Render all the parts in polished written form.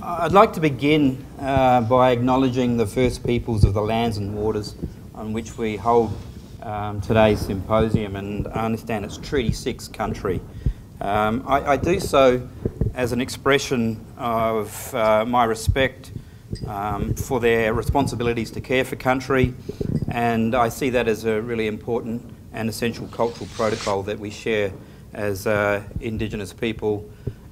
I'd like to begin by acknowledging the First Peoples of the lands and waters on which we hold today's symposium, and I understand it's Treaty 6 country. I do so as an expression of my respect for their responsibilities to care for country, and I see that as a really important and essential cultural protocol that we share as Indigenous people.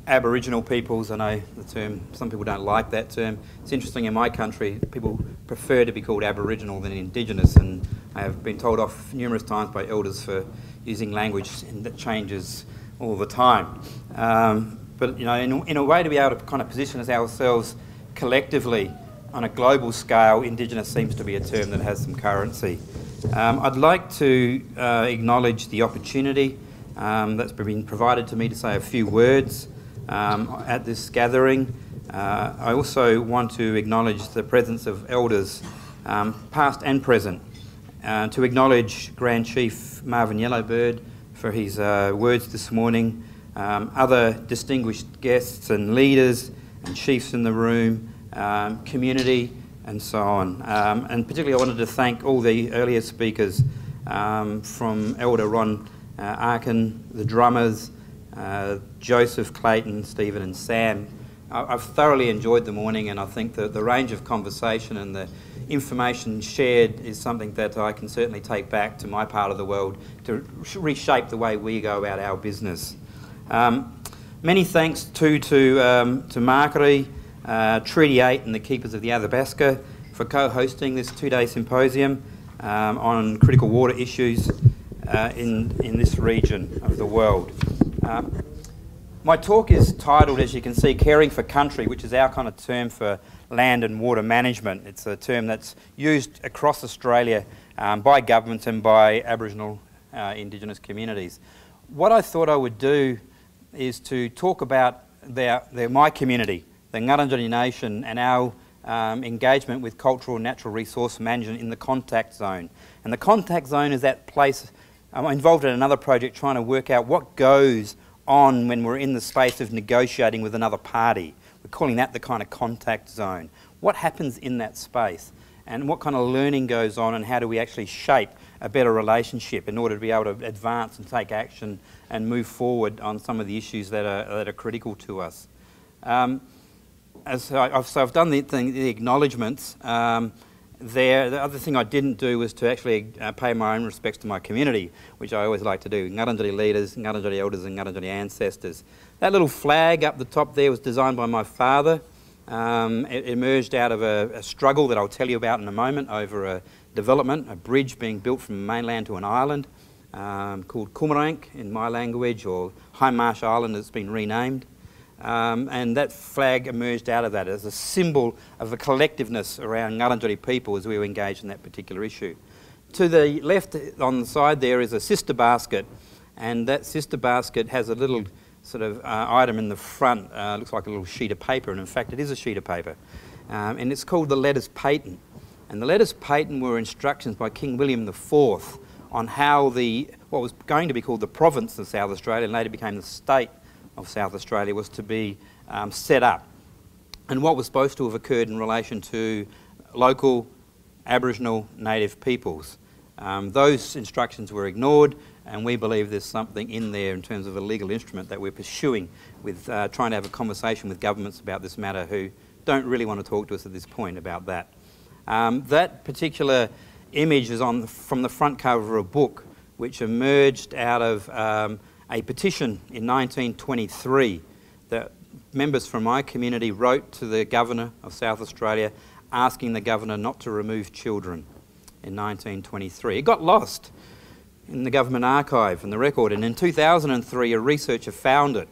Aboriginal peoples, I know the term, some people don't like that term. It's interesting, in my country people prefer to be called Aboriginal than Indigenous, and I have been told off numerous times by elders for using language that changes all the time. But you know, in a way, to be able to kind of position ourselves collectively on a global scale, Indigenous seems to be a term that has some currency. I'd like to acknowledge the opportunity that's been provided to me to say a few words at this gathering. I also want to acknowledge the presence of elders, past and present, to acknowledge Grand Chief Marvin Yellowbird for his words this morning, other distinguished guests and leaders and chiefs in the room, community and so on. And particularly I wanted to thank all the earlier speakers, from Elder Ron Arkin, the drummers, Joseph, Clayton, Stephen and Sam. I've thoroughly enjoyed the morning, and I think that the range of conversation and the information shared is something that I can certainly take back to my part of the world to reshape the way we go about our business. Many thanks to Makere, Treaty 8 and the Keepers of the Athabasca for co-hosting this two-day symposium on critical water issues in this region of the world. My talk is titled, as you can see, Caring for Country, which is our kind of term for land and water management. It's a term that's used across Australia by governments and by Aboriginal Indigenous communities. What I thought I would do is to talk about my community, the Ngarrindjeri Nation, and our engagement with cultural and natural resource management in the contact zone. And the contact zone is that place. I'm involved in another project trying to work out what goes on when we're in the space of negotiating with another party. We're calling that the kind of contact zone. What happens in that space, and what kind of learning goes on, and how do we actually shape a better relationship in order to be able to advance and take action and move forward on some of the issues that are critical to us. So I've done the acknowledgements. The other thing I didn't do was to actually pay my own respects to my community, which I always like to do. Ngarrindjeri leaders, Ngarrindjeri elders and Ngarrindjeri ancestors. That little flag up the top there was designed by my father. It emerged out of a struggle that I'll tell you about in a moment over a development, a bridge being built from mainland to an island called Kumarank in my language, or High Marsh Island as it's been renamed. And that flag emerged out of that as a symbol of the collectiveness around Ngarrindjeri people as we were engaged in that particular issue. To the left on the side there is a sister basket, and that sister basket has a little sort of item in the front, looks like a little sheet of paper, and in fact it is a sheet of paper. And it's called the Letters Patent. And the Letters Patent were instructions by King William IV on how what was going to be called the province of South Australia, and later became the state of South Australia, was to be set up, and what was supposed to have occurred in relation to local Aboriginal native peoples. Those instructions were ignored, and we believe there's something in there in terms of a legal instrument that we're pursuing with trying to have a conversation with governments about this matter who don't really want to talk to us at this point about that. That particular image is from the front cover of a book which emerged out of a petition in 1923 that members from my community wrote to the Governor of South Australia asking the Governor not to remove children in 1923. It got lost in the government archive and the record, and in 2003 a researcher found it,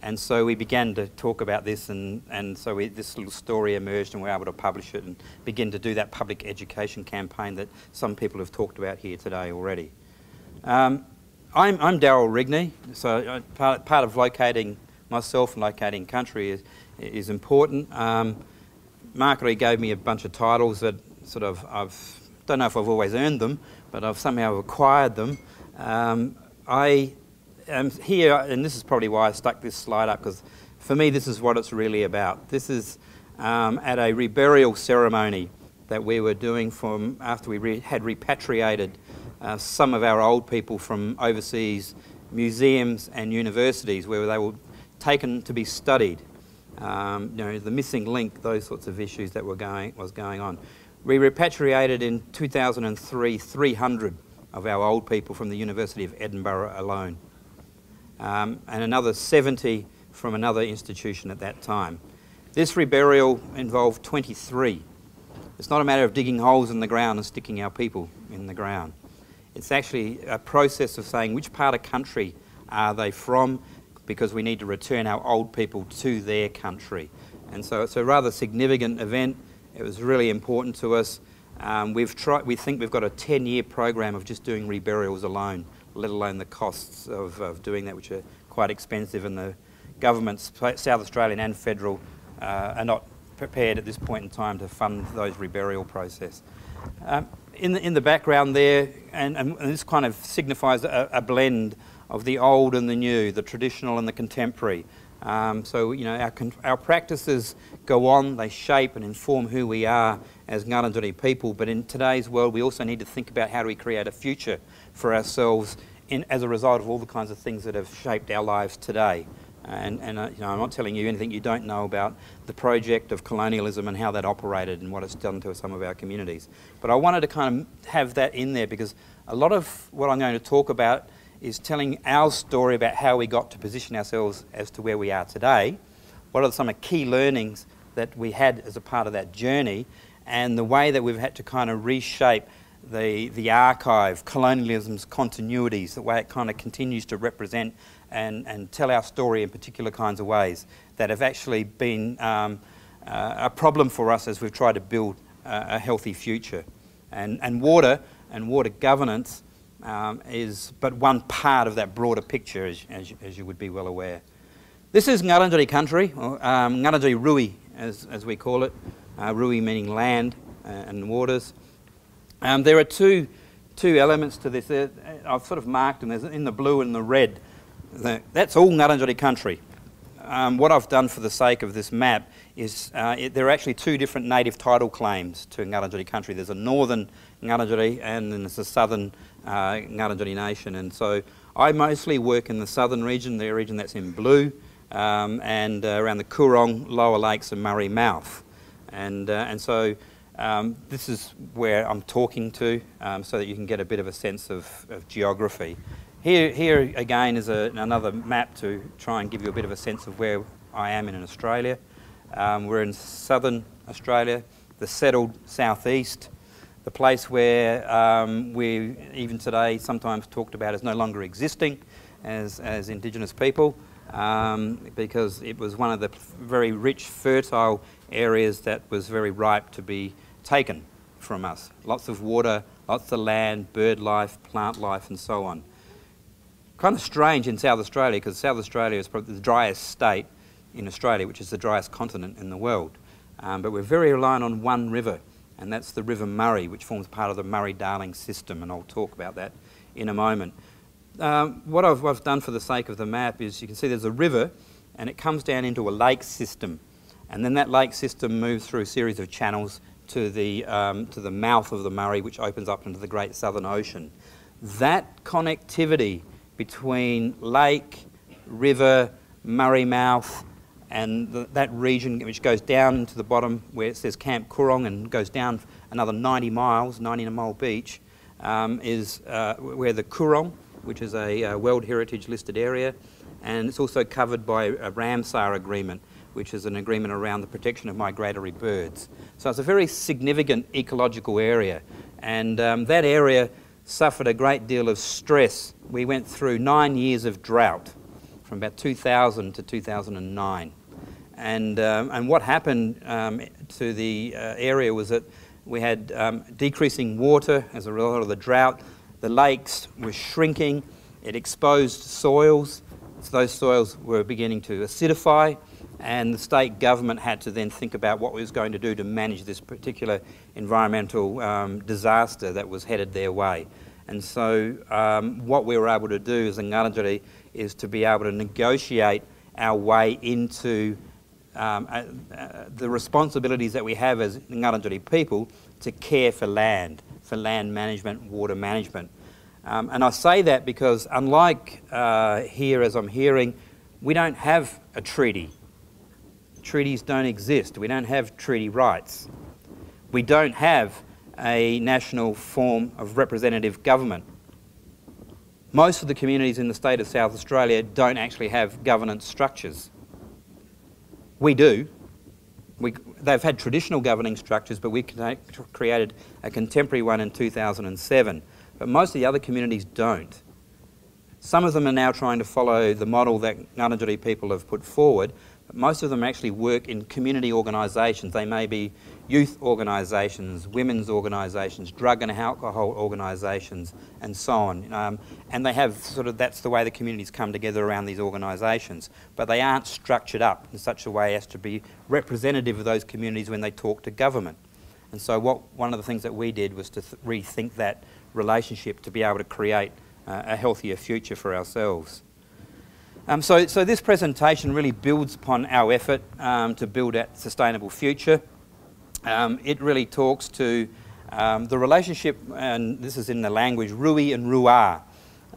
and so we began to talk about this, and so this little story emerged, and we were able to publish it and begin to do that public education campaign that some people have talked about here today already. I'm Daryle Rigney, so part of locating myself and locating country is important. Makere gave me a bunch of titles that sort of don't know if I've always earned them, but I've somehow acquired them. I am here, and this is probably why I stuck this slide up, because for me, this is what it's really about. This is at a reburial ceremony that we were doing after we had repatriated some of our old people from overseas museums and universities where they were taken to be studied. You know, the missing link, those sorts of issues that was going on. We repatriated in 2003 300 of our old people from the University of Edinburgh alone, and another 70 from another institution at that time. This reburial involved 23. It's not a matter of digging holes in the ground and sticking our people in the ground. It's actually a process of saying which part of country are they from, because we need to return our old people to their country. And so it's a rather significant event. It was really important to us. We think we've got a 10-year program of just doing reburials alone, let alone the costs of doing that, which are quite expensive, and the governments, South Australian and federal, are not prepared at this point in time to fund those reburial process. In the background there, and this kind of signifies a blend of the old and the new, the traditional and the contemporary. So, you know, our practices go on, they shape and inform who we are as Ngarrindjeri people, but in today's world we also need to think about how do we create a future for ourselves as a result of all the kinds of things that have shaped our lives today. And you know, I'm not telling you anything you don't know about the project of colonialism and how that operated and what it's done to some of our communities. But I wanted to kind of have that in there because a lot of what I'm going to talk about is telling our story about how we got to position ourselves as to where we are today. What are some of the key learnings that we had as a part of that journey, and the way that we've had to kind of reshape the archive, colonialism's continuities, the way it kind of continues to represent and tell our story in particular kinds of ways that have actually been a problem for us as we've tried to build a healthy future. And water governance is but one part of that broader picture, as you would be well aware. This is Ngarrindjeri country, or Ngarrindjeri Rui, as we call it, Rui meaning land and waters. There are two elements to this. I've sort of marked them. There's in the blue and the red. That's all Ngarrindjeri country. What I've done for the sake of this map is there are actually two different native title claims to Ngarrindjeri country. There's a northern Ngarrindjeri and then there's a southern Ngarrindjeri nation. And so I mostly work in the southern region, the region that's in blue, and around the Coorong, Lower Lakes and Murray Mouth. And so this is where I'm talking to, so that you can get a bit of a sense of geography. Here again is another map to try and give you a bit of a sense of where I am in Australia. We're in southern Australia, the settled southeast, the place where we even today sometimes talked about as no longer existing as Indigenous people, because it was one of the very rich, fertile areas that was very ripe to be taken from us. Lots of water, lots of land, bird life, plant life and so on. Kind of strange in South Australia, because South Australia is probably the driest state in Australia, which is the driest continent in the world. But we're very reliant on one river, and that's the River Murray, which forms part of the Murray-Darling system, and I'll talk about that in a moment. What I've done for the sake of the map is you can see there's a river, and it comes down into a lake system, and then that lake system moves through a series of channels to the mouth of the Murray, which opens up into the Great Southern Ocean. That connectivity between lake, river, Murray Mouth, and that region which goes down into the bottom where it says Camp Coorong and goes down another 90 miles, 90-mile beach, is where the Coorong, which is a World Heritage listed area, and it's also covered by a Ramsar agreement, which is an agreement around the protection of migratory birds. So it's a very significant ecological area, and that area suffered a great deal of stress. We went through 9 years of drought from about 2000 to 2009. And what happened to the area was that we had decreasing water as a result of the drought. The lakes were shrinking. It exposed soils. So those soils were beginning to acidify, and the state government had to then think about what it was going to do to manage this particular environmental disaster that was headed their way. And so what we were able to do as a Ngarrindjeri is to be able to negotiate our way into the responsibilities that we have as Ngarrindjeri people to care for land management, water management. And I say that because unlike here, as I'm hearing, we don't have a treaty. Treaties don't exist. We don't have treaty rights. We don't have a national form of representative government. Most of the communities in the state of South Australia don't actually have governance structures. We do. They've had traditional governing structures, but we created a contemporary one in 2007. But most of the other communities don't. Some of them are now trying to follow the model that Ngarrindjeri people have put forward, but most of them actually work in community organisations. They may be youth organisations, women's organisations, drug and alcohol organisations, and so on. And they have that's the way the communities come together around these organisations. But they aren't structured up in such a way as to be representative of those communities when they talk to government. And so one of the things that we did was to rethink that relationship to be able to create a healthier future for ourselves. So this presentation really builds upon our effort to build a sustainable future. It really talks to the relationship, and this is in the language, Rui and Ruar.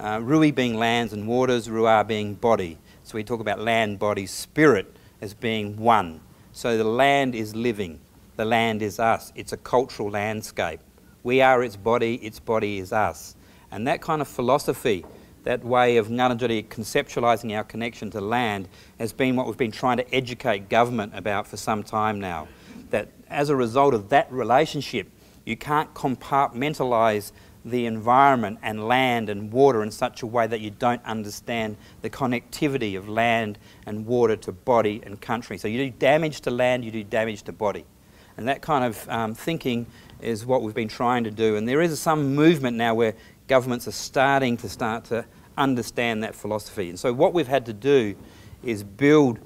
Rui being lands and waters, Ruar being body. So we talk about land, body, spirit as being one. So the land is living. The land is us. It's a cultural landscape. We are its body is us. And that kind of philosophy, that way of Ngarrindjeri conceptualising our connection to land, has been what we've been trying to educate government about for some time now. That as a result of that relationship, you can't compartmentalise the environment and land and water in such a way that you don't understand the connectivity of land and water to body and country. So you do damage to land, you do damage to body. And that kind of thinking is what we've been trying to do. And there is some movement now where governments are starting to understand that philosophy. And so what we've had to do is build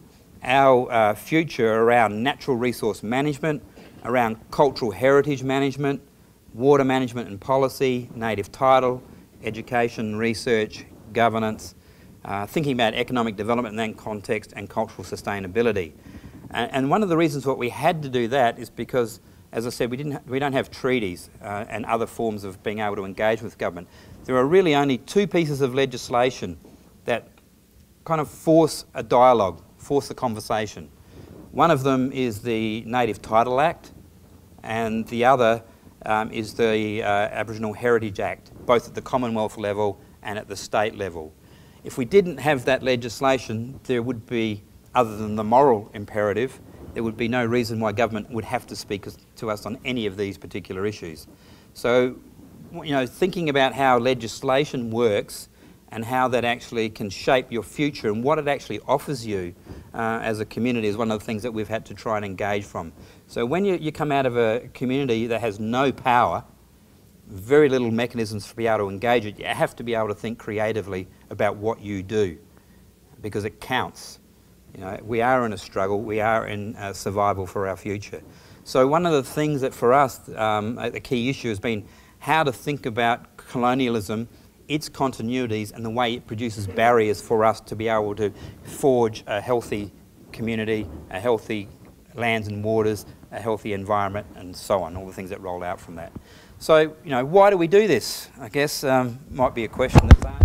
our future around natural resource management, around cultural heritage management, water management and policy, native title, education, research, governance, thinking about economic development in that context, and cultural sustainability. And one of the reasons what we had to do that is because, as I said, we don't have treaties and other forms of being able to engage with government. There are really only two pieces of legislation that kind of force a dialogue, force a conversation. One of them is the Native Title Act, and the other is the Aboriginal Heritage Act, both at the Commonwealth level and at the state level. If we didn't have that legislation, there would be, other than the moral imperative, there would be no reason why government would have to speak to us on any of these particular issues. So, you know, thinking about how legislation works and how that actually can shape your future and what it actually offers you as a community is one of the things that we've had to try and engage from. So when you come out of a community that has no power, very little mechanisms to be able to engage it, you have to be able to think creatively about what you do, because it counts. You know, we are in a struggle, we are in survival for our future. So one of the things that for us, the key issue has been how to think about colonialism, its continuities, and the way it produces barriers for us to be able to forge a healthy community, a healthy lands and waters, a healthy environment, and so on, all the things that roll out from that. So, you know, why do we do this? I guess might be a question that's asked.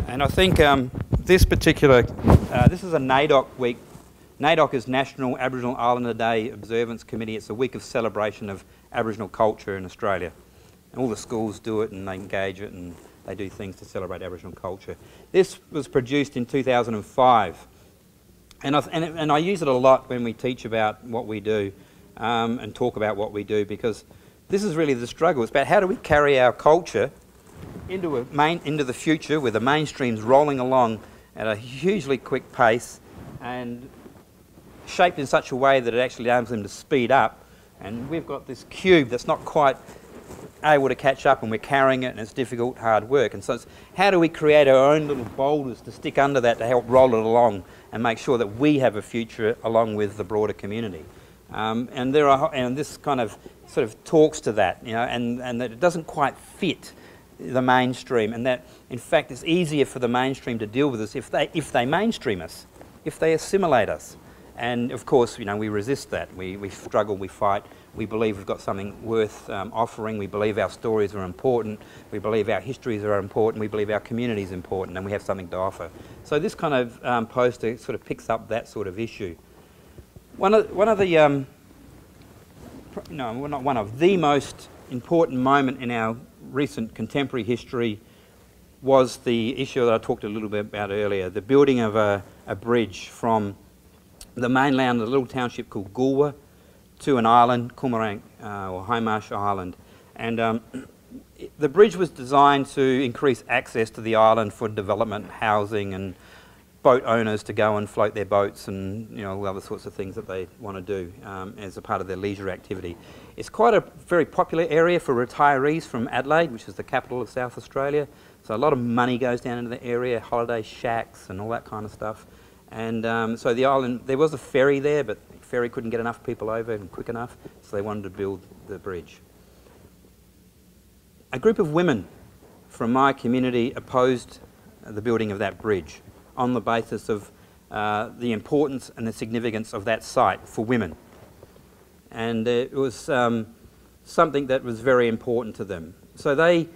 And I think this particular, this is a NAIDOC week. NAIDOC is National Aboriginal Islander Day Observance Committee. It's a week of celebration of Aboriginal culture in Australia. And all the schools do it and they engage it and they do things to celebrate Aboriginal culture. This was produced in 2005. And I use it a lot when we teach about what we do and talk about what we do, because this is really the struggle. It's about how do we carry our culture into the future with the mainstreams rolling along at a hugely quick pace and shaped in such a way that it actually allows them to speed up. And we've got this cube that's not quite able to catch up, and we're carrying it, and it's difficult, hard work. And so it's how do we create our own little boulders to stick under that to help roll it along and make sure that we have a future along with the broader community. And this kind of sort of talks to that, you know, and that it doesn't quite fit. the mainstream, and that in fact it's easier for the mainstream to deal with us if they mainstream us, if they assimilate us. And of course, you know, we resist that. We struggle, we fight. We believe we've got something worth offering. We believe our stories are important. We believe our histories are important. We believe our community is important, and we have something to offer. So this kind of poster sort of picks up that sort of issue. One of the most important moment in our recent contemporary history was the issue that I talked a little bit about earlier, the building of a bridge from the mainland of a little township called Goolwa to an island, Kumarang, or Haimarsh Island. And the bridge was designed to increase access to the island for development, housing, and boat owners to go and float their boats and, you know, all other sorts of things that they want to do as a part of their leisure activity. It's quite a very popular area for retirees from Adelaide, which is the capital of South Australia. So a lot of money goes down into the area, holiday shacks and all that kind of stuff. And so the island, there was a ferry there, but the ferry couldn't get enough people over and quick enough, so they wanted to build the bridge. A group of women from my community opposed the building of that bridge on the basis of the importance and the significance of that site for women. And it was something that was very important to them. So they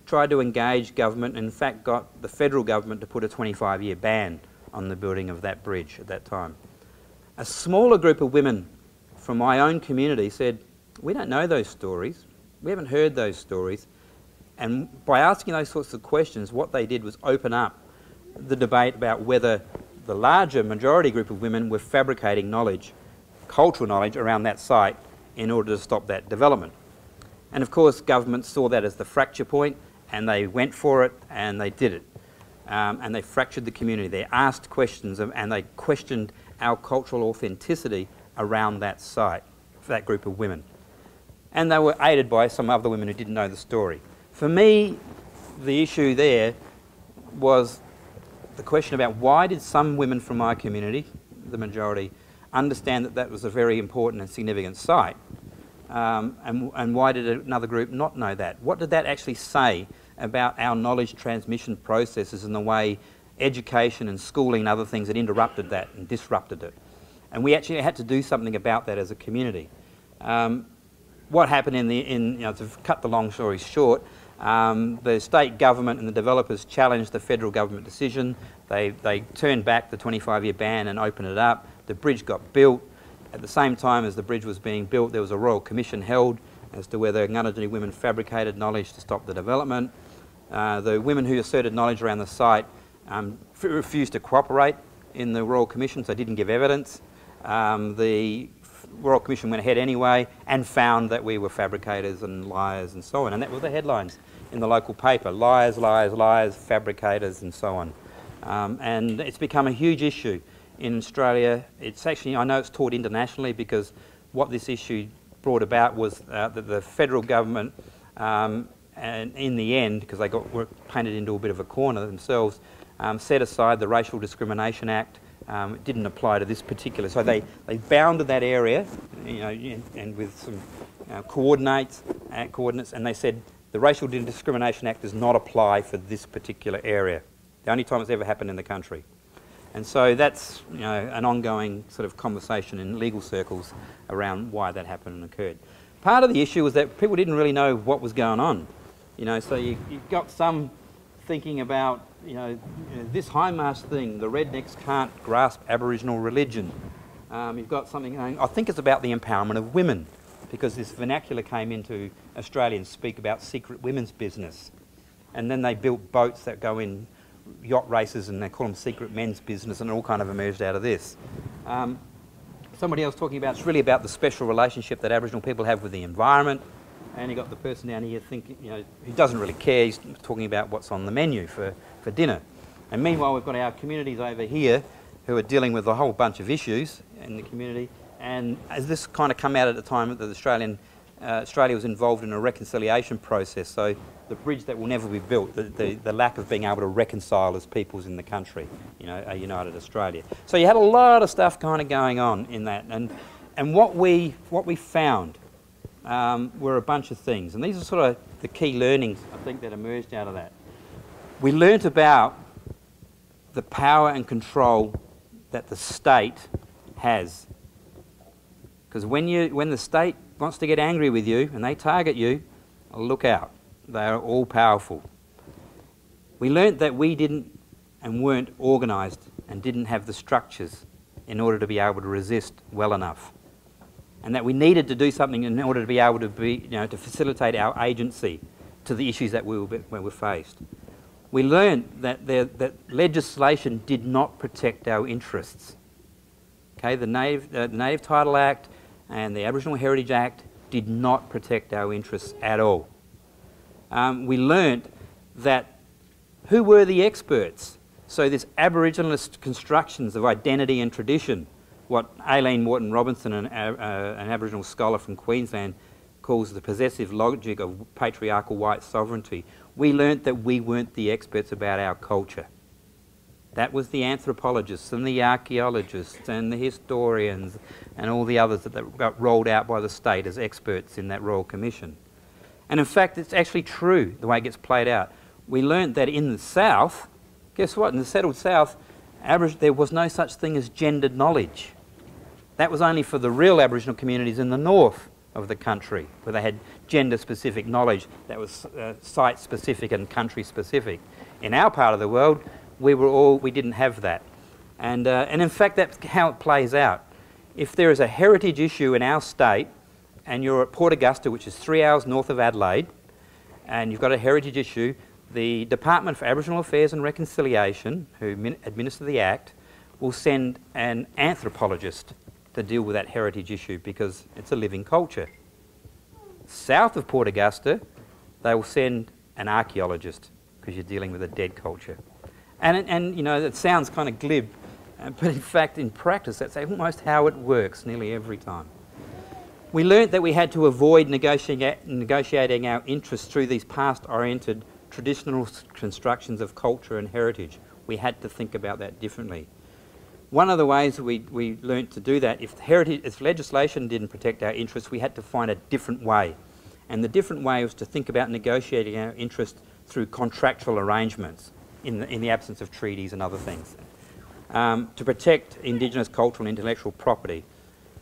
tried to engage government and in fact got the federal government to put a 25-year ban on the building of that bridge at that time. A smaller group of women from my own community said, we don't know those stories, we haven't heard those stories, and by asking those sorts of questions, what they did was open up the debate about whether the larger majority group of women were fabricating knowledge, cultural knowledge around that site in order to stop that development. And of course government saw that as the fracture point and they went for it and they did it. And they fractured the community. They asked questions and they questioned our cultural authenticity around that site for that group of women. And they were aided by some other women who didn't know the story. For me, the issue there was the question about why did some women from my community, the majority, understand that that was a very important and significant site, and why did another group not know that? What did that actually say about our knowledge transmission processes and the way education and schooling and other things had interrupted that and disrupted it? And we actually had to do something about that as a community. What happened to cut the long story short, the state government and the developers challenged the federal government decision. They turned back the 25-year ban and opened it up. The bridge got built. At the same time as the bridge was being built, there was a royal commission held as to whether Ngarrindjeri women fabricated knowledge to stop the development. The women who asserted knowledge around the site refused to cooperate in the Royal Commission, so didn't give evidence. The Royal Commission went ahead anyway and found that we were fabricators and liars and so on, and that was the headlines in the local paper: liars, liars, liars, fabricators and so on. And it's become a huge issue in Australia. It's actually, I know it's taught internationally, because what this issue brought about was that the federal government, and in the end, because they were painted into a bit of a corner themselves, set aside the Racial Discrimination Act. It didn't apply to this particular, so they bounded that area, you know, and with some coordinates, and they said the Racial Discrimination Act does not apply for this particular area. The only time it's ever happened in the country. And so that's, you know, an ongoing sort of conversation in legal circles around why that happened and occurred. Part of the issue was that people didn't really know what was going on. You know, so you've got some thinking about, this Haimarsh thing, the rednecks can't grasp Aboriginal religion. You've got something going, I think it's about the empowerment of women, because this vernacular came into Australia and speak about secret women's business. And then they built boats that go in yacht races and they call them secret men's business, and it all kind of emerged out of this. Somebody else talking about, it's really about the special relationship that Aboriginal people have with the environment. And you've got the person down here thinking, who doesn't really care, he's talking about what's on the menu for dinner. And meanwhile, we've got our communities over here who are dealing with a whole bunch of issues in the community. And as this kind of come out at the time that Australia was involved in a reconciliation process, so the bridge that will never be built, the lack of being able to reconcile as peoples in the country, a united Australia. So you had a lot of stuff kind of going on in that, and what we found were a bunch of things, and these the key learnings, I think, that emerged out of that. We learnt about the power and control that the state has. Because when the state wants to get angry with you and they target you, look out. They are all powerful. We learnt that we didn't and weren't organised and didn't have the structures in order to be able to resist well enough. And that we needed to do something in order to be able to to facilitate our agency to the issues that we were faced. We learned that legislation did not protect our interests. Okay, the Native Title Act and the Aboriginal Heritage Act did not protect our interests at all. We learnt that who were the experts? So this Aboriginalist constructions of identity and tradition, what Aileen Morton Robinson, an Aboriginal scholar from Queensland, calls the possessive logic of patriarchal white sovereignty. We learnt that we weren't the experts about our culture. That was the anthropologists and the archaeologists and the historians and all the others that got rolled out by the state as experts in that Royal Commission. And in fact, it's actually true, the way it gets played out. We learnt that in the South, guess what? In the settled South, there was no such thing as gendered knowledge. That was only for the real Aboriginal communities in the north of the country, where they had gender-specific knowledge that was site-specific and country-specific. In our part of the world, we didn't have that. And in fact, that's how it plays out. If there is a heritage issue in our state, and you're at Port Augusta, which is 3 hours north of Adelaide, and you've got a heritage issue, the Department for Aboriginal Affairs and Reconciliation, who administer the Act, will send an anthropologist to deal with that heritage issue because it's a living culture. South of Port Augusta, they will send an archaeologist because you're dealing with a dead culture. And you know, it sounds kind of glib, but in fact, in practice, that's almost how it works nearly every time. We learnt that we had to avoid negotiating our interests through these past-oriented traditional constructions of culture and heritage. We had to think about that differently. One of the ways we learnt to do that, if legislation didn't protect our interests, we had to find a different way. And the different way was to think about negotiating our interests through contractual arrangements in the absence of treaties and other things. To protect Indigenous cultural and intellectual property.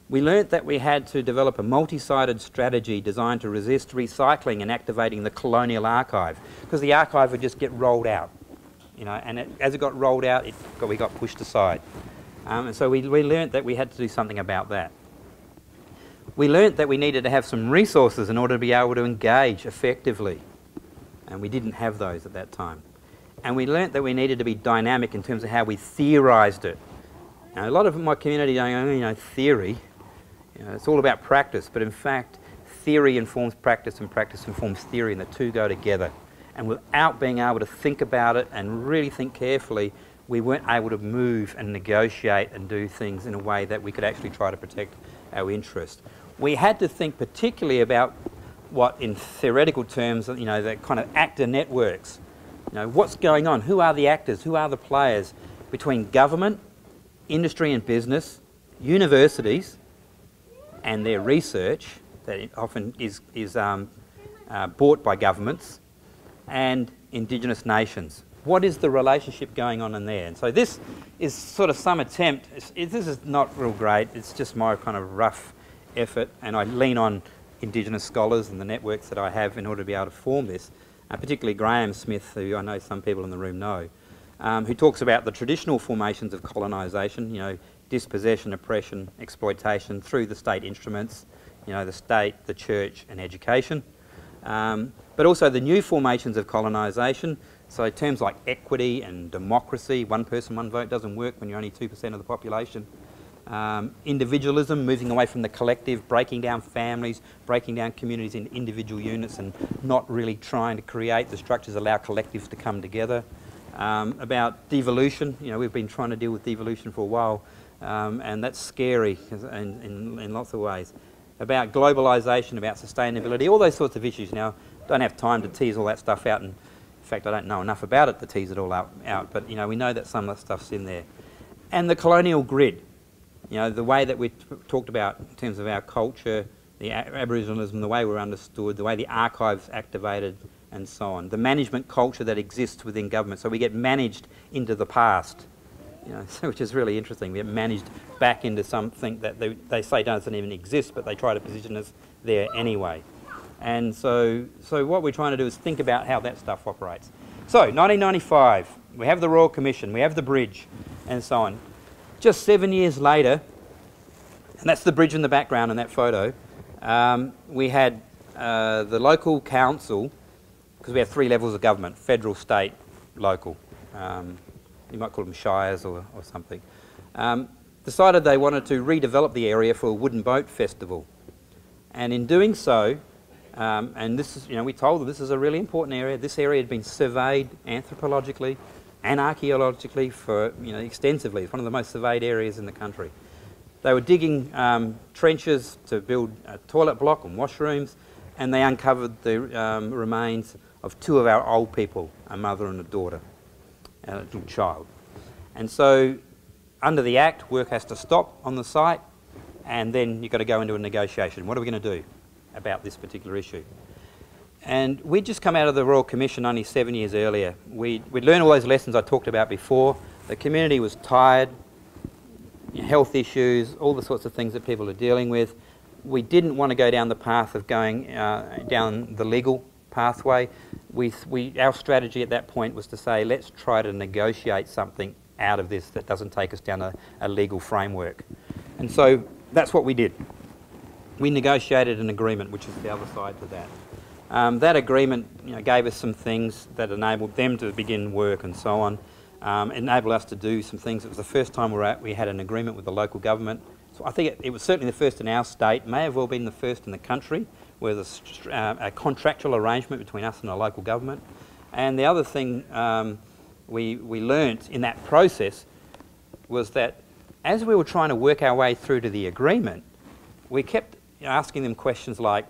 We learnt that we had to develop a multi-sided strategy designed to resist recycling and activating the colonial archive, because the archive would just get rolled out, you know, and as it got rolled out, we got pushed aside. And so we learnt that we had to do something about that. We learnt that we needed to have some resources in order to be able to engage effectively, and we didn't have those at that time. And we learnt that we needed to be dynamic in terms of how we theorised it. Now, a lot of my community don't, you know, theory. You know, it's all about practice, but in fact, theory informs practice and practice informs theory, and the two go together. And without being able to think about it and really think carefully, we weren't able to move and negotiate and do things in a way that we could actually try to protect our interest. We had to think particularly about what, in theoretical terms, you know, the kind of actor networks. You know, what's going on? Who are the actors? Who are the players between government, industry and business, universities, and their research that often is bought by governments, and Indigenous nations. What is the relationship going on in there? And so this is sort of some attempt. This is not real great. It's just my kind of rough effort, and I lean on Indigenous scholars and the networks that I have in order to be able to form this, particularly Graham Smith, who I know some people in the room know, who talks about the traditional formations of colonisation, you know, dispossession, oppression, exploitation through the state instruments, you know, the state, the church and education. But also the new formations of colonisation, so terms like equity and democracy, one person, one vote doesn't work when you're only 2% of the population. Individualism, moving away from the collective, breaking down families, breaking down communities in individual units and not really trying to create the structures that allow collectives to come together. About devolution, you know, we've been trying to deal with devolution for a while, and that's scary in lots of ways. About globalisation, about sustainability, all those sorts of issues. Now, don't have time to tease all that stuff out, and in fact I don't know enough about it to tease it all out, but you know, we know that some of that stuff's in there. And the colonial grid, you know, the way that we talked about in terms of our culture, Aboriginalism, the way we're understood, the way the archives activated, and so on. The management culture that exists within government. So we get managed into the past, which is really interesting. We get managed back into something that they say doesn't even exist, but they try to position us there anyway. And so what we're trying to do is think about how that stuff operates. So 1995, we have the Royal Commission, we have the bridge, and so on. Just 7 years later, and that's the bridge in the background in that photo, we had the local council, because we have 3 levels of government: federal, state, local. You might call them shires or something. Decided they wanted to redevelop the area for a wooden boat festival. And in doing so, and this is, we told them this is a really important area. This area had been surveyed anthropologically and archaeologically for, extensively. It's one of the most surveyed areas in the country. They were digging trenches to build a toilet block and washrooms, and they uncovered the remains of 2 of our old people, a mother and a daughter, and a little child. And so, under the Act, work has to stop on the site, and then you've got to go into a negotiation. What are we going to do about this particular issue? And we'd just come out of the Royal Commission only 7 years earlier. We'd learned all those lessons I talked about before. The community was tired, health issues, all the sorts of things that people are dealing with. We didn't want to go down the path of going down the legal pathway. Our strategy at that point was to say, let's try to negotiate something out of this that doesn't take us down a legal framework. And so that's what we did. We negotiated an agreement, which is the other side to that. That agreement gave us some things that enabled them to begin work and so on. Enabled us to do some things. It was the first time we had an agreement with the local government. So I think it was certainly the first in our state, may have well been the first in the country, where there's a contractual arrangement between us and the local government. And the other thing we learnt in that process was that as we were trying to work our way through to the agreement, we kept asking them questions like,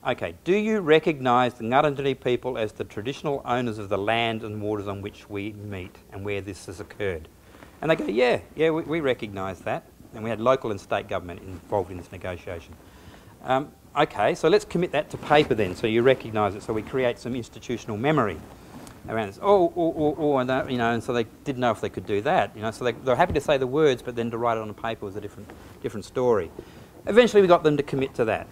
okay, do you recognise the Ngarrindjeri people as the traditional owners of the land and waters on which we meet and where this has occurred? And they go, yeah, we recognise that. And we had local and state government involved in this negotiation. Okay, so let's commit that to paper then, so you recognise it, so we create some institutional memory around this. And so they didn't know if they could do that. So they're happy to say the words, but then to write it on a paper was a different story. Eventually we got them to commit to that.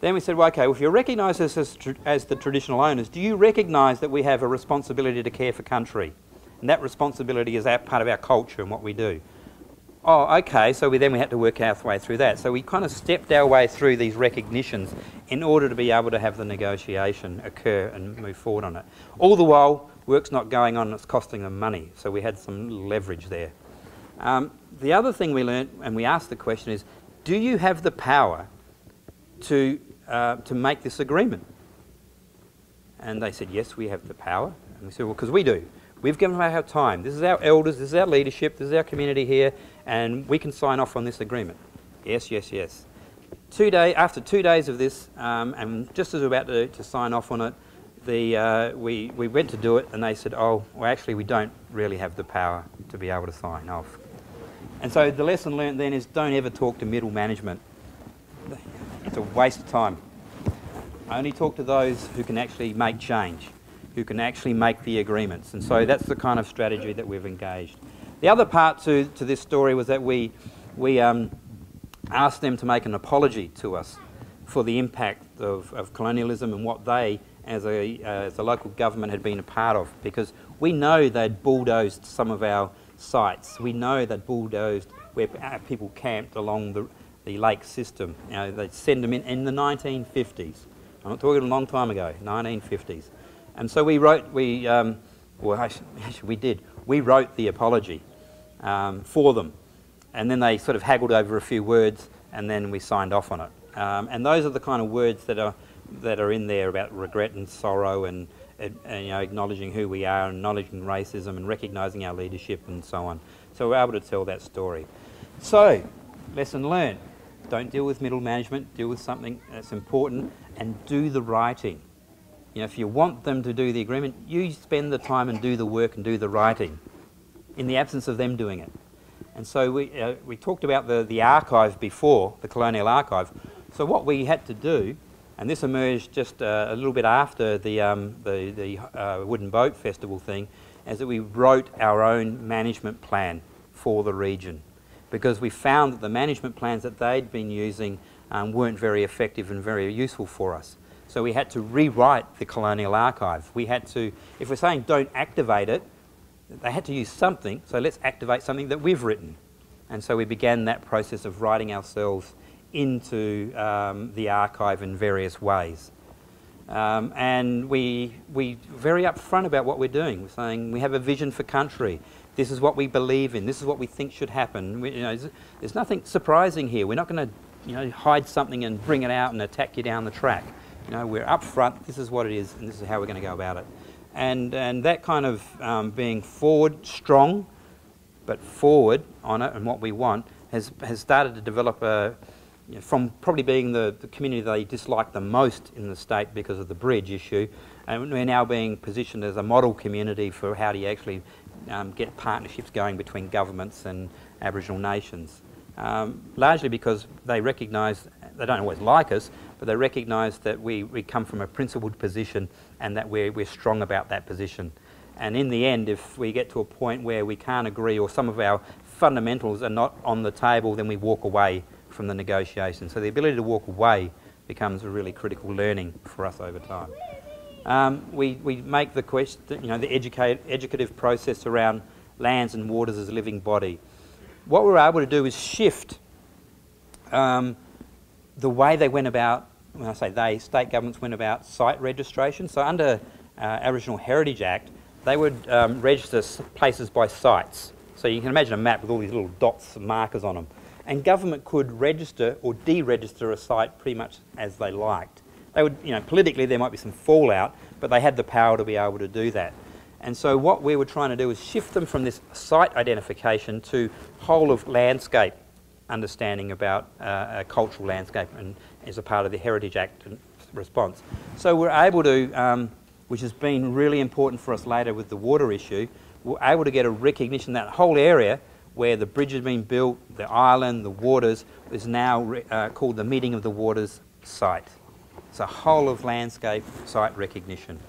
Then we said, well, okay, well, if you recognise us as the traditional owners, do you recognise that we have a responsibility to care for country? And that responsibility is part of our culture and what we do. Oh, okay, so we had to work our way through that. So we kind of stepped our way through these recognitions in order to be able to have the negotiation occur and move forward on it. All the while, work's not going on and it's costing them money, so we had some leverage there. The other thing we learnt, and we asked the question is, do you have the power to make this agreement? And they said, yes, we have the power. And we said, well, because we do. We've given them our time. This is our elders, this is our leadership, this is our community here, and we can sign off on this agreement. Yes, yes, yes. After 2 days of this, and just as we were about to sign off on it, we went to do it, and they said, oh, well, actually, we don't really have the power to be able to sign off. And so the lesson learned then is don't ever talk to middle management. It's a waste of time. Only talk to those who can actually make change, who can actually make the agreements. And so that's the kind of strategy that we've engaged. The other part to this story was that we asked them to make an apology to us for the impact of colonialism and what they, as a local government, had been a part of. Because we know they'd bulldozed some of our sites. We know they'd bulldozed where people camped along the lake system. They'd send them in the 1950s. I'm not talking a long time ago, 1950s. And so we wrote the apology for them. And then they sort of haggled over a few words, and then we signed off on it. And those are the kind of words that are in there about regret and sorrow and acknowledging who we are, acknowledging racism and recognising our leadership and so on. So we're able to tell that story. So, lesson learned. Don't deal with middle management, deal with something that's important, and do the writing. If you want them to do the agreement, you spend the time and do the work and do the writing in the absence of them doing it. And so we talked about the archive before, the colonial archive. So what we had to do, and this emerged just a little bit after the Wooden Boat Festival thing, is that we wrote our own management plan for the region, because we found that the management plans that they'd been using weren't very effective and very useful for us. So we had to rewrite the colonial archive. We had to, if we're saying don't activate it, they had to use something, so let's activate something that we've written. And so we began that process of writing ourselves into the archive in various ways. And we very upfront about what we're doing. We're saying we have a vision for country. This is what we believe in. This is what we think should happen. There's nothing surprising here. We're not going to hide something and bring it out and attack you down the track. We're upfront. This is what it is, and this is how we're going to go about it. And that kind of being forward, strong, but forward on it and what we want has started to develop from probably being the community they dislike the most in the state because of the bridge issue, and we're now being positioned as a model community for how do you actually get partnerships going between governments and Aboriginal nations. Largely because they recognise, they don't always like us, but they recognise that we come from a principled position and that we're strong about that position. And in the end, if we get to a point where we can't agree or some of our fundamentals are not on the table, then we walk away from the negotiation. So the ability to walk away becomes a really critical learning for us over time. We make the question, the educative process around lands and waters as a living body. What we were able to do is shift the way they went about, when I say they, state governments went about site registration. So under Aboriginal Heritage Act, they would register places by sites. So you can imagine a map with all these little dots and markers on them. And government could register or deregister a site pretty much as they liked. They would, politically there might be some fallout, but they had the power to be able to do that. And so what we were trying to do was shift them from this site identification to whole of landscape understanding about a cultural landscape, and as a part of the Heritage Act response. So we're able to, which has been really important for us later with the water issue, we're able to get a recognition that whole area where the bridge has been built, the island, the waters, is now called the Meeting of the Waters site. It's a whole of landscape site recognition,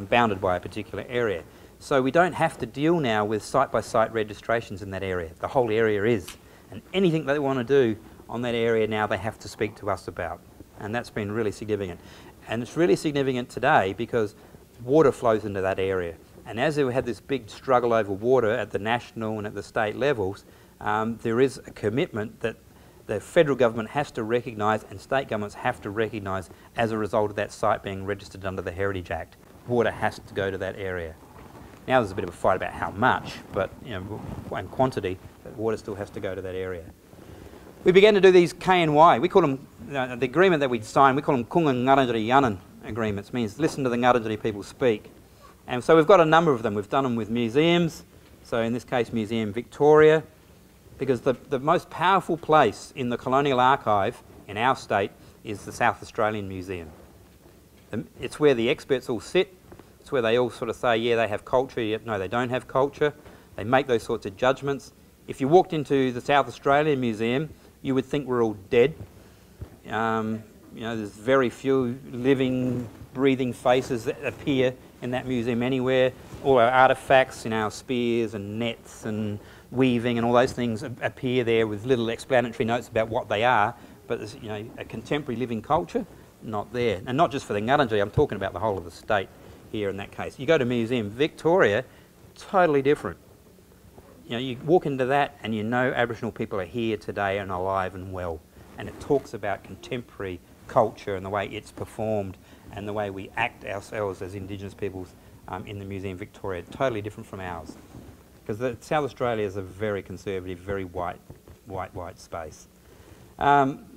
bounded by a particular area. So we don't have to deal now with site-by-site registrations in that area. The whole area is. And anything they want to do on that area now they have to speak to us about. And that's been really significant. And it's really significant today because water flows into that area. And as we had this big struggle over water at the national and at the state levels, there is a commitment that the federal government has to recognise and state governments have to recognise as a result of that site being registered under the Heritage Act. Water has to go to that area. Now there's a bit of a fight about how much, but and quantity, but water still has to go to that area. We began to do these K&Y. We call them, the agreement that we signed, we call them Kunga Ngarrindjeri agreements, means listen to the Ngarrindjeri people speak. And so we've got a number of them. We've done them with museums, so in this case Museum Victoria, because the most powerful place in the colonial archive in our state is the South Australian Museum. It's where the experts all sit. It's where they all sort of say, yeah, they have culture, yet no, they don't have culture. They make those sorts of judgments. If you walked into the South Australian Museum, you would think we're all dead. There's very few living, breathing faces that appear in that museum anywhere. All our artefacts, our spears and nets and weaving and all those things appear there with little explanatory notes about what they are, but there's a contemporary living culture, not there. And not just for the Ngarrindjeri, I'm talking about the whole of the state here in that case. You go to Museum Victoria, totally different. You walk into that and Aboriginal people are here today and alive and well. And it talks about contemporary culture and the way it's performed and the way we act ourselves as Indigenous peoples in the Museum Victoria. Totally different from ours. Because South Australia is a very conservative, very white space.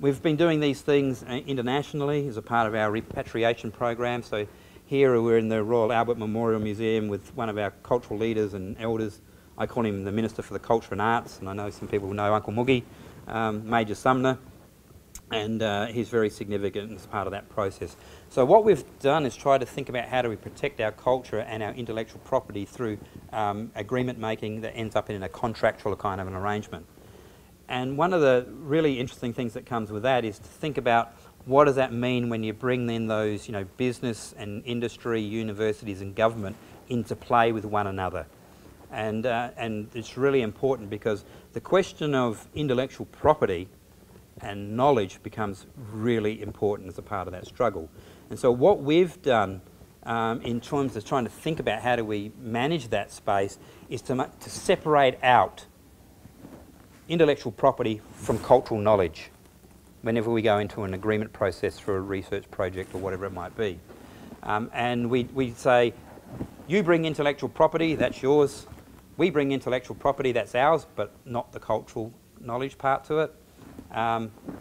We've been doing these things internationally as a part of our repatriation program. So here we're in the Royal Albert Memorial Museum with one of our cultural leaders and elders. I call him the Minister for the Culture and Arts, and I know some people know Uncle Moogie, Major Sumner, and he's very significant as part of that process. So what we've done is try to think about how do we protect our culture and our intellectual property through agreement making that ends up in a contractual kind of an arrangement. And one of the really interesting things that comes with that is to think about what does that mean when you bring in those, business and industry, universities and government into play with one another? And it's really important because the question of intellectual property and knowledge becomes really important as a part of that struggle. And so what we've done in terms of trying to think about how do we manage that space is to separate out intellectual property from cultural knowledge whenever we go into an agreement process for a research project or whatever it might be. And we say, you bring intellectual property, that's yours. We bring intellectual property, that's ours, but not the cultural knowledge part to it.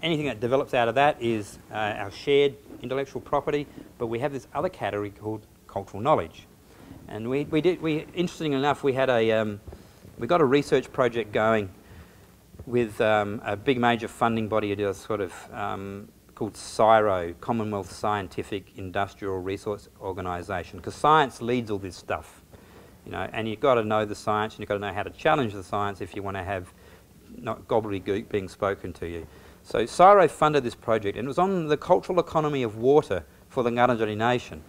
Anything that develops out of that is our shared intellectual property, but we have this other category called cultural knowledge. And interestingly enough, we got a research project going with a big major funding body called CSIRO, Commonwealth Scientific Industrial Resource Organisation, because science leads all this stuff, and you've got to know the science and you've got to know how to challenge the science if you want to have not gobbledygook being spoken to you. So CSIRO funded this project, and it was on the cultural economy of water for the Ngarrindjeri Nation.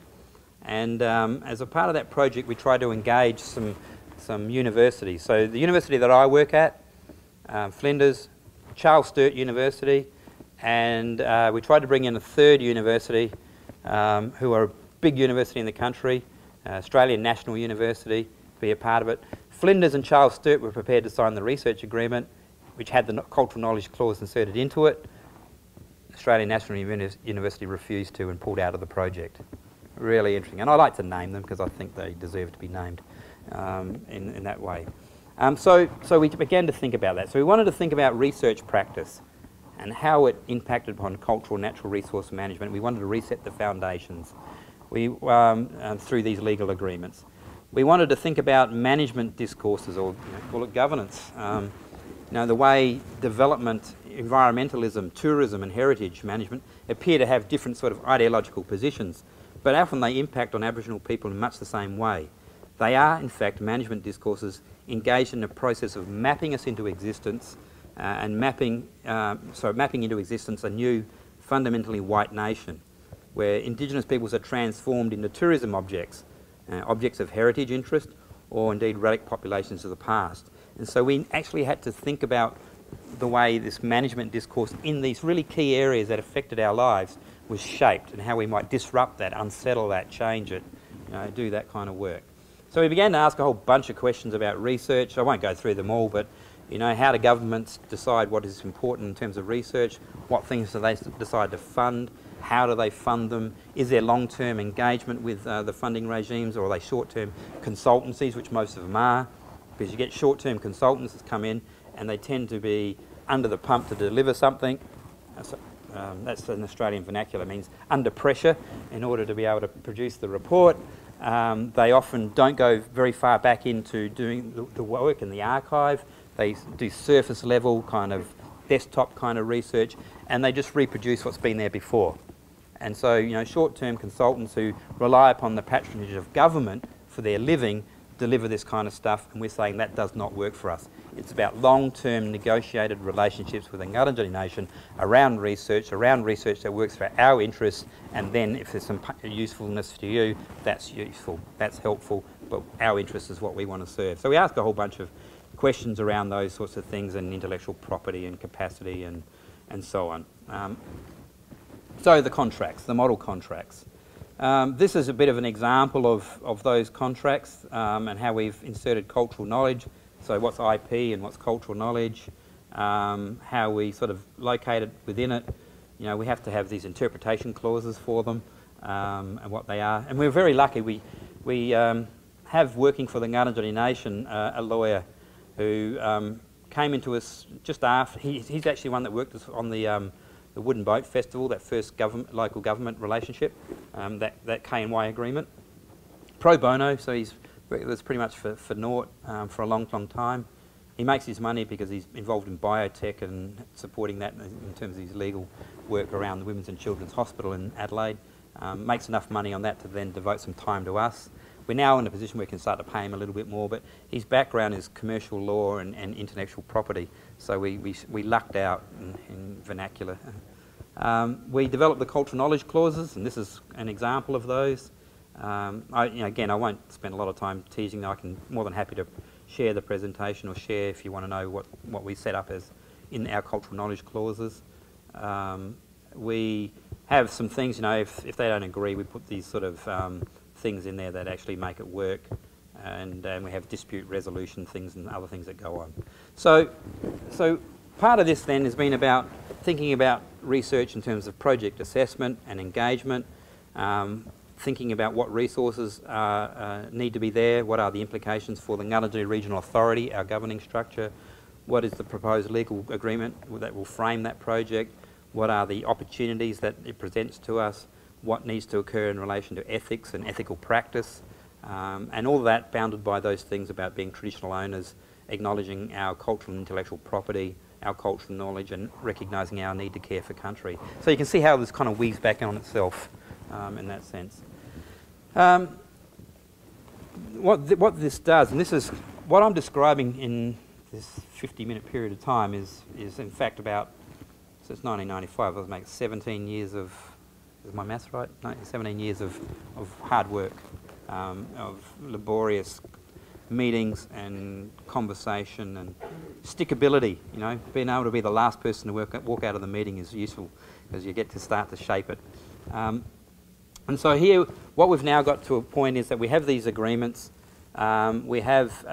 And as a part of that project, we tried to engage some universities. So the university that I work at, Flinders, Charles Sturt University, and we tried to bring in a third university, who are a big university in the country, Australian National University, to be a part of it. Flinders and Charles Sturt were prepared to sign the research agreement, which had the cultural knowledge clause inserted into it. Australian National University refused to and pulled out of the project. Really interesting. And I like to name them because I think they deserve to be named in that way. So we began to think about that. So we wanted to think about research practice and how it impacted upon cultural and natural resource management. We wanted to reset the foundations through these legal agreements. We wanted to think about management discourses, or call it governance. The way development, environmentalism, tourism and heritage management appear to have different sort of ideological positions, but often they impact on Aboriginal people in much the same way. They are, in fact, management discourses engaged in a process of mapping us into existence and mapping into existence a new, fundamentally white nation, where Indigenous peoples are transformed into tourism objects, objects of heritage interest, or indeed relic populations of the past. And so we actually had to think about the way this management discourse in these really key areas that affected our lives was shaped, and how we might disrupt that, unsettle that, change it, do that kind of work. So we began to ask a whole bunch of questions about research. I won't go through them all, but how do governments decide what is important in terms of research? What things do they decide to fund? How do they fund them? Is there long-term engagement with the funding regimes, or are they short-term consultancies, which most of them are? Because you get short-term consultants that come in and they tend to be under the pump to deliver something. That's an Australian vernacular, means under pressure in order to be able to produce the report. They often don't go very far back into doing the work in the archive. They do surface level kind of desktop kind of research, and they just reproduce what's been there before. And so, short-term consultants who rely upon the patronage of government for their living deliver this kind of stuff, and we're saying that does not work for us. It's about long-term negotiated relationships with the Ngarrindjeri Nation around research that works for our interests, and then if there's some usefulness to you, that's useful, that's helpful, but our interest is what we want to serve. So we ask a whole bunch of questions around those sorts of things, and intellectual property and capacity and so on. So the contracts, the model contracts. This is a bit of an example of those contracts and how we've inserted cultural knowledge. So what's IP and what's cultural knowledge, how we sort of locate it within it. We have to have these interpretation clauses for them and what they are. And we're very lucky. We have working for the Ngarrindjeri Nation a lawyer who came into us just after. He's actually one that worked on the Wooden Boat Festival, that first local government relationship, that K&Y agreement. Pro bono, so he's was pretty much for naught for a long, long time. He makes his money because he's involved in biotech and supporting that in terms of his legal work around the Women's and Children's Hospital in Adelaide. Makes enough money on that to then devote some time to us. We're now in a position where we can start to pay him a little bit more, but his background is commercial law and intellectual property, so we lucked out in vernacular. We developed the cultural knowledge clauses, and this is an example of those. Again, I won't spend a lot of time teasing. I'm more than happy to share the presentation or share if you want to know what we set up as in our cultural knowledge clauses. We have some things, if they don't agree, we put these sort of things in there that actually make it work, and we have dispute resolution things and other things that go on. So part of this then has been about thinking about research in terms of project assessment and engagement, thinking about what resources need to be there, what are the implications for the Ngarrindjeri Regional Authority, our governing structure, what is the proposed legal agreement that will frame that project, what are the opportunities that it presents to us, what needs to occur in relation to ethics and ethical practice, and all of that bounded by those things about being traditional owners, acknowledging our cultural and intellectual property, our cultural knowledge, and recognising our need to care for country. So you can see how this kind of weaves back on itself in that sense. What this does, and this is what I'm describing in this 50-minute period of time, is in fact about, since 1995, I've made 17 years of, is my maths right? 17 years of hard work, of laborious meetings and conversation and stickability. Being able to be the last person to walk out of the meeting is useful because you get to start to shape it. And so here, what we've now got to a point is that we have these agreements. We have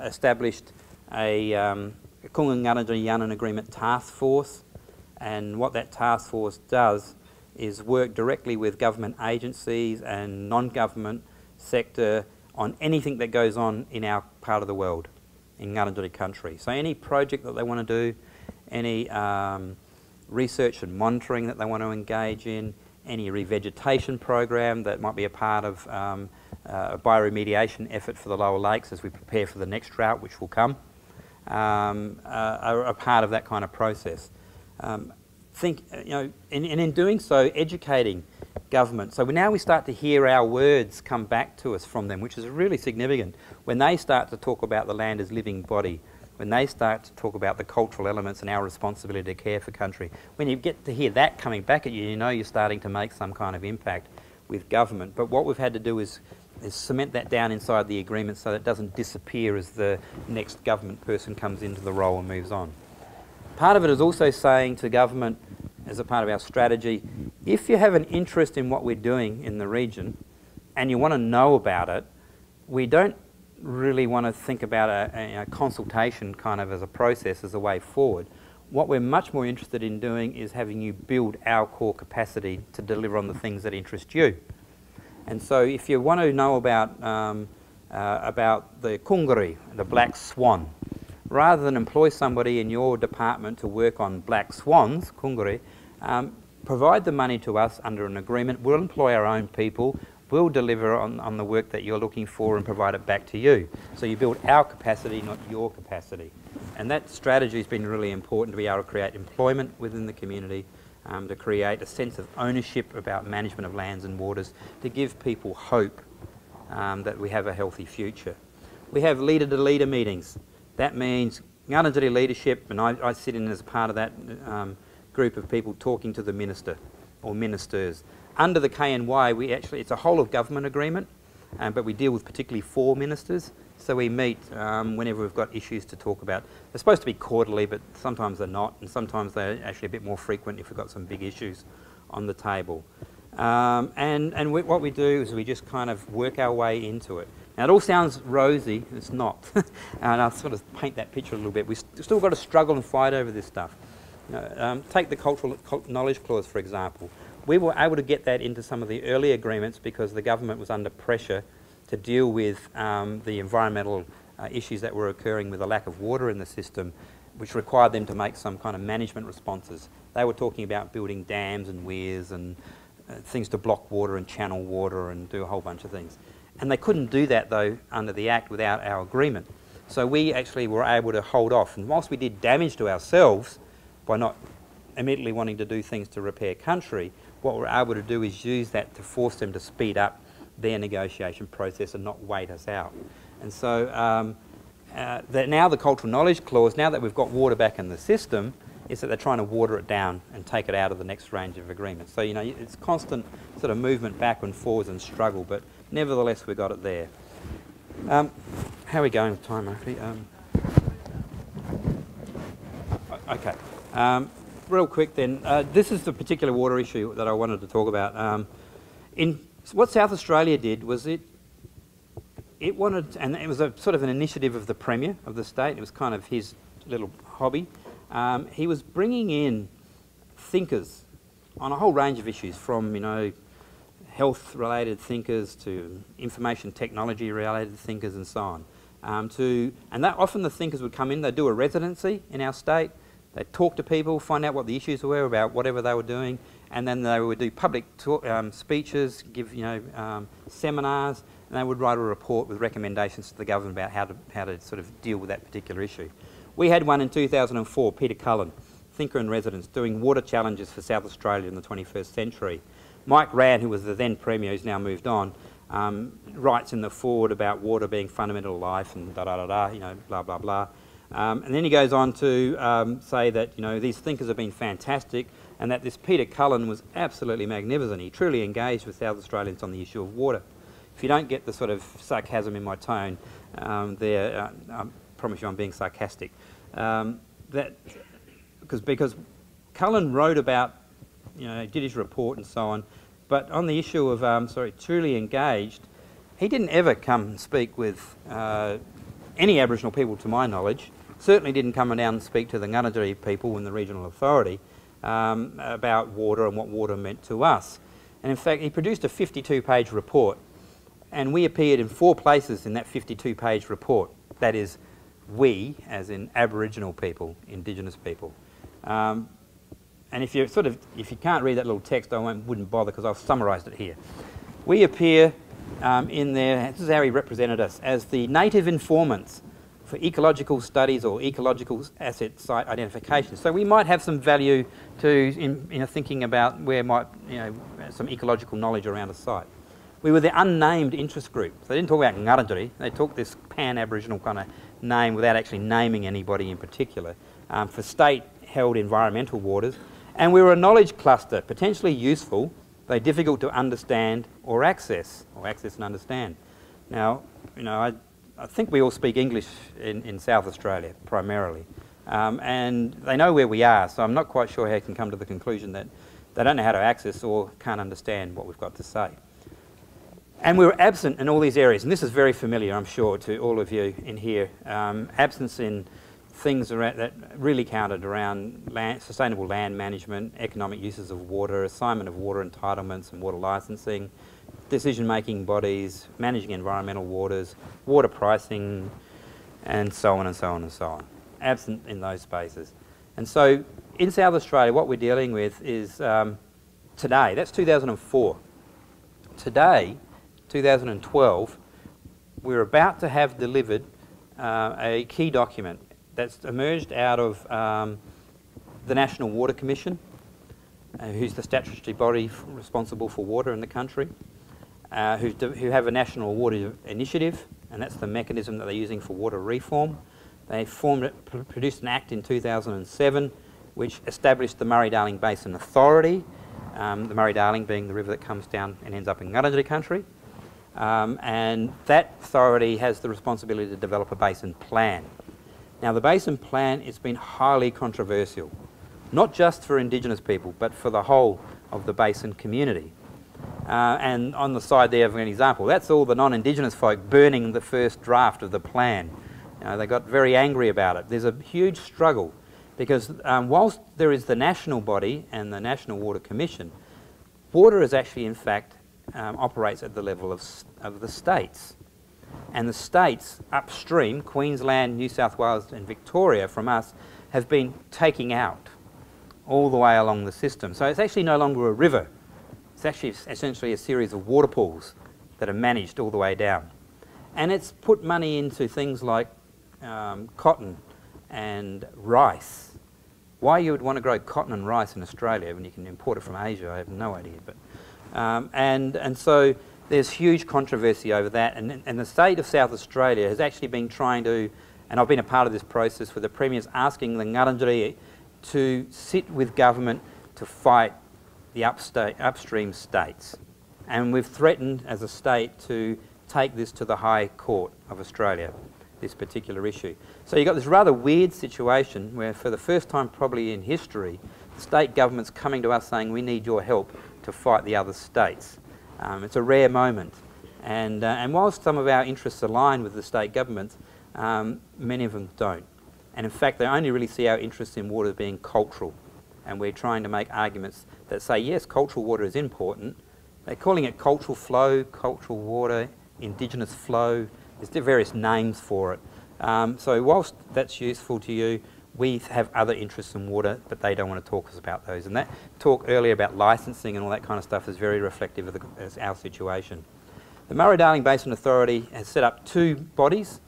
established a Kunga Ngarrindjeri Yanan Agreement Task Force, and what that task force does is work directly with government agencies and non-government sector on anything that goes on in our part of the world, in Ngarrindjeri country. So any project that they want to do, any research and monitoring that they want to engage in, any revegetation program that might be a part of a bioremediation effort for the lower lakes as we prepare for the next drought, which will come, are a part of that kind of process. In doing so, educating government. So now we start to hear our words come back to us from them, which is really significant. When they start to talk about the land as living body, when they start to talk about the cultural elements and our responsibility to care for country, when you get to hear that coming back at you, you know you're starting to make some kind of impact with government. But what we've had to do is cement that down inside the agreement so that it doesn't disappear as the next government person comes into the role and moves on. Part of it is also saying to government, as a part of our strategy, if you have an interest in what we're doing in the region and you want to know about it, we don't really want to think about a consultation kind of as a process, as a way forward. What we're much more interested in doing is having you build our core capacity to deliver on the things that interest you. And so if you want to know about the kunguri, the black swan, rather than employ somebody in your department to work on black swans, kunguri, provide the money to us under an agreement. We'll employ our own people. We'll deliver on the work that you're looking for and provide it back to you. So you build our capacity, not your capacity. And that strategy has been really important to be able to create employment within the community, to create a sense of ownership about management of lands and waters, to give people hope that we have a healthy future. We have leader-to-leader meetings. That means Ngarrindjeri leadership, and I sit in as part of that group of people talking to the minister or ministers. Under the KNY, it's a whole of government agreement, but we deal with particularly 4 ministers. So we meet whenever we've got issues to talk about. They're supposed to be quarterly, but sometimes they're not, and sometimes they're actually a bit more frequent if we've got some big issues on the table. What we do is we just kind of work our way into it. Now, it all sounds rosy. It's not. And I'll sort of paint that picture a little bit. We've still got to struggle and fight over this stuff. Take the cultural knowledge clause, for example. We were able to get that into some of the early agreements because the government was under pressure to deal with the environmental issues that were occurring with the lack of water in the system, which required them to make some kind of management responses. They were talking about building dams and weirs and things to block water and channel water and do a whole bunch of things. And they couldn't do that, though, under the Act without our agreement. So we actually were able to hold off. And whilst we did damage to ourselves by not immediately wanting to do things to repair country, what we're able to do is use that to force them to speed up their negotiation process and not wait us out. And so now the cultural knowledge clause, now that we've got water back in the system, is that they're trying to water it down and take it out of the next range of agreements. So, you know, it's constant sort of movement back and forwards and struggle, but nevertheless we've got it there. How are we going with time, Murphy? Okay. Real quick then, this is the particular water issue that I wanted to talk about. What South Australia did was it wanted, and it was a sort of an initiative of the Premier of the state, it was kind of his little hobby. He was bringing in thinkers on a whole range of issues, from, you know, health-related thinkers to information technology-related thinkers and so on. And that often the thinkers would come in, they'd do a residency in our state, they'd talk to people, find out what the issues were about whatever they were doing, and then they would do public speeches, give, you know, seminars, and they would write a report with recommendations to the government about how to sort of deal with that particular issue. We had one in 2004, Peter Cullen, thinker in residence, doing water challenges for South Australia in the 21st century. Mike Rann, who was the then Premier, who's now moved on, writes in the foreword about water being fundamental to life and da-da-da-da, you know, blah, blah, blah. And then he goes on to say that, you know, these thinkers have been fantastic and that this Peter Cullen was absolutely magnificent. He truly engaged with South Australians on the issue of water. If you don't get the sort of sarcasm in my tone there, I promise you I'm being sarcastic. Because Cullen wrote about, you know, did his report and so on, but on the issue of, truly engaged, he didn't ever come and speak with any Aboriginal people to my knowledge, certainly didn't come down and speak to the Ngarrindjeri people in the regional authority about water and what water meant to us. And in fact, he produced a 52-page report, and we appeared in 4 places in that 52-page report. That is, we, as in Aboriginal people, Indigenous people. And if you can't read that little text, I wouldn't bother because I've summarised it here. We appear in there, this is how he represented us, as the native informants for ecological studies or ecological asset site identification. So we might have some value in thinking about where might, you know, some ecological knowledge around a site. We were the unnamed interest group. So they didn't talk about Ngarrindjeri, they talked this pan-Aboriginal kind of name without actually naming anybody in particular, for state-held environmental waters. And we were a knowledge cluster, potentially useful, though difficult to understand or access and understand. Now, you know, I think we all speak English in South Australia, primarily. And they know where we are, so I'm not quite sure how you can come to the conclusion that they don't know how to access or can't understand what we've got to say. And we were absent in all these areas, and this is very familiar, I'm sure, to all of you in here. Absence in things that really counted around sustainable land management, economic uses of water, assignment of water entitlements and water licensing, decision-making bodies, managing environmental waters, water pricing, and so on and so on and so on. Absent in those spaces. And so in South Australia, what we're dealing with is today, that's 2004. Today, 2012, we're about to have delivered a key document that's emerged out of the National Water Commission, who's the statutory body responsible for water in the country, who have a national water initiative, and that's the mechanism that they're using for water reform. They produced an act in 2007 which established the Murray-Darling Basin Authority, the Murray-Darling being the river that comes down and ends up in Ngarrindjeri country. And that authority has the responsibility to develop a basin plan. Now, the basin plan has been highly controversial, not just for Indigenous people, but for the whole of the basin community. And on the side there, for an example, that's all the non-Indigenous folk burning the first draft of the plan. They got very angry about it. There's a huge struggle because whilst there is the national body and the National Water Commission, water is actually, in fact, operates at the level of the states. And the states upstream, Queensland, New South Wales and Victoria from us, have been taking out all the way along the system. So it's actually no longer a river. It's actually essentially a series of water pools that are managed all the way down. And it's put money into things like cotton and rice. Why you would want to grow cotton and rice in Australia when you can import it from Asia, I have no idea. But and so there's huge controversy over that, and the state of South Australia has actually been trying to, and I've been a part of this process with the premiers asking the Ngarrindjeri to sit with government to fight the upstream states. And we've threatened as a state to take this to the High Court of Australia, this particular issue. So you've got this rather weird situation where for the first time probably in history, the state government's coming to us saying we need your help to fight the other states. It's a rare moment. And whilst some of our interests align with the state governments, many of them don't. And in fact, they only really see our interests in water being cultural. And we're trying to make arguments that say, yes, cultural water is important. They're calling it cultural flow, cultural water, Indigenous flow. There's various names for it. So whilst that's useful to you, we have other interests in water, but they don't want to talk to us about those. And that talk earlier about licensing and all that kind of stuff is very reflective of our situation. The Murray-Darling Basin Authority has set up two bodies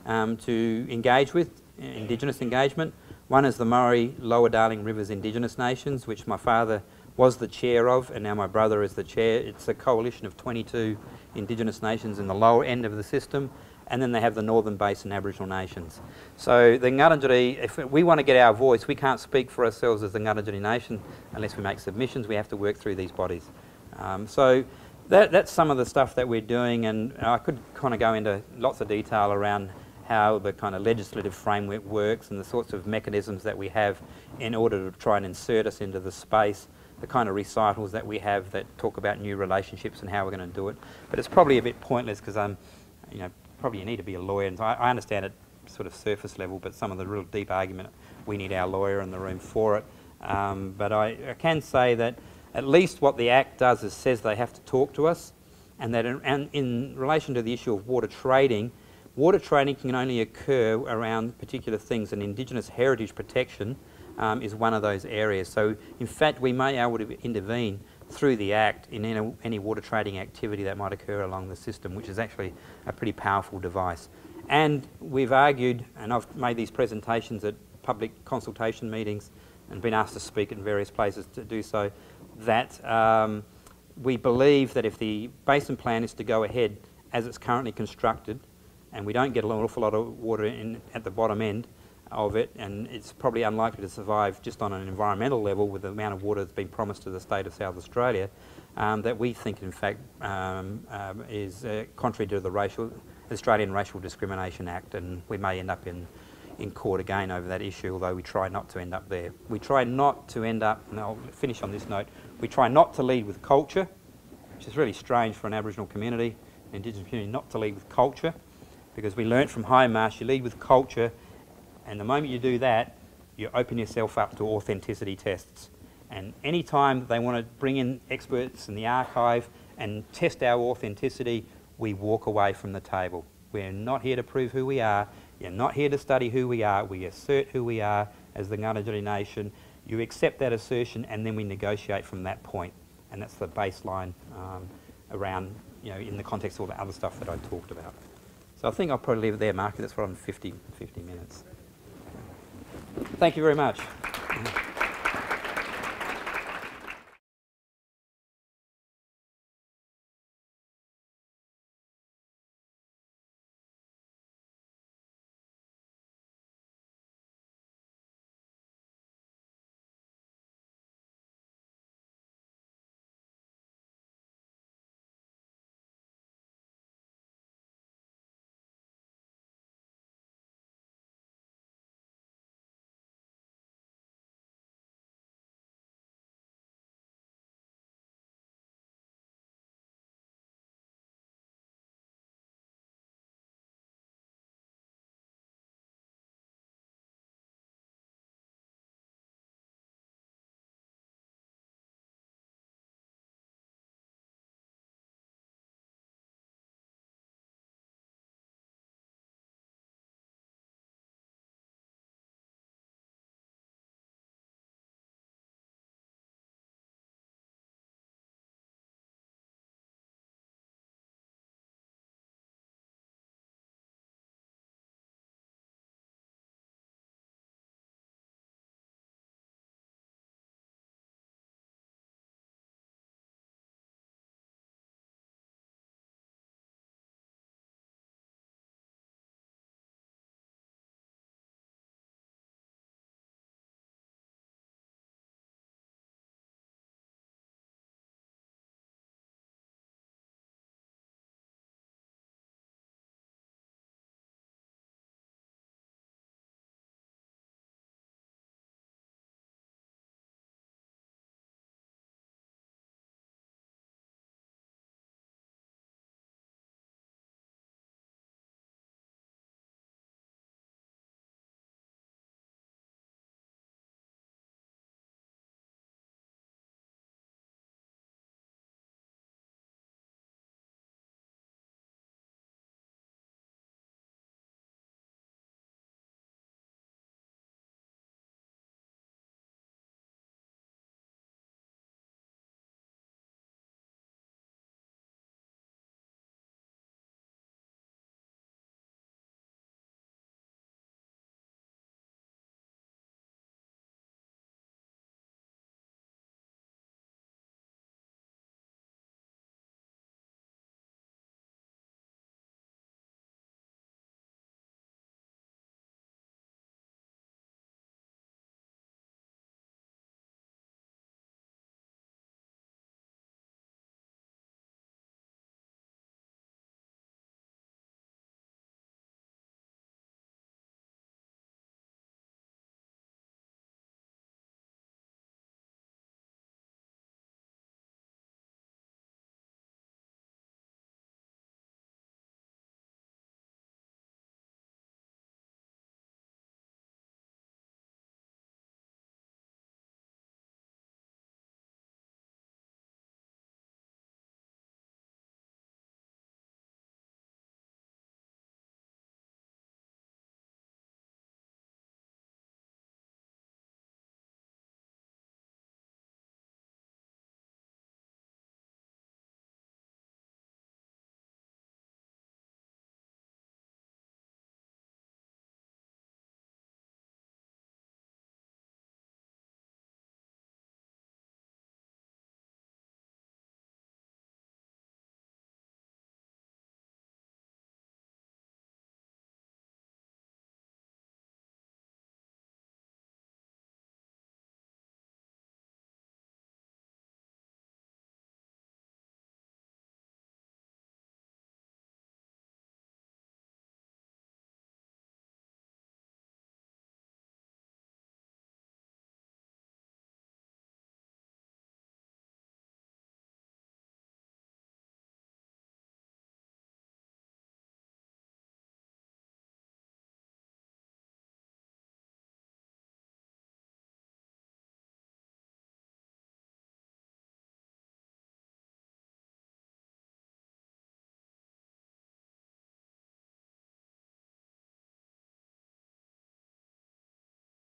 to engage with, Indigenous engagement. One is the Murray Lower Darling Rivers Indigenous Nations, which my father was the chair of, and now my brother is the chair. It's a coalition of 22 Indigenous nations in the lower end of the system, and then they have the Northern Basin Aboriginal nations. So the Ngarrindjeri, if we want to get our voice, we can't speak for ourselves as the Ngarrindjeri nation unless we make submissions. We have to work through these bodies. So that's some of the stuff that we're doing, and I could kind of go into lots of detail around how the kind of legislative framework works and the sorts of mechanisms that we have in order to try and insert us into the space, the kind of recitals that we have that talk about new relationships and how we're going to do it. But it's probably a bit pointless because probably you need to be a lawyer, and I understand it sort of surface level, but some of the real deep argument, we need our lawyer in the room for it. But I can say that at least what the Act does is says they have to talk to us, and that in relation to the issue of water trading can only occur around particular things, and Indigenous heritage protection is one of those areas. So in fact we may be able to intervene through the Act in any water trading activity that might occur along the system, which is actually a pretty powerful device. And we've argued, and I've made these presentations at public consultation meetings and been asked to speak in various places to do so, that we believe that if the basin plan is to go ahead as it's currently constructed, and we don't get an awful lot of water in at the bottom end of it, and it's probably unlikely to survive just on an environmental level with the amount of water that's been promised to the state of South Australia, that we think in fact is contrary to the Australian Racial Discrimination Act, and we may end up in court again over that issue, although we try not to end up there. We try not to end up, and I'll finish on this note, we try not to lead with culture, which is really strange for an Aboriginal community, an Indigenous community, not to lead with culture, because we learnt from High Marsh, you lead with culture, and the moment you do that, you open yourself up to authenticity tests. And any time they want to bring in experts in the archive and test our authenticity, we walk away from the table. We're not here to prove who we are. You're not here to study who we are. We assert who we are as the Ngarrindjeri Nation. You accept that assertion, and then we negotiate from that point. And that's the baseline around, in the context of all the other stuff that I talked about. So I think I'll probably leave it there, Mark. That's what I'm 50 minutes. Thank you very much.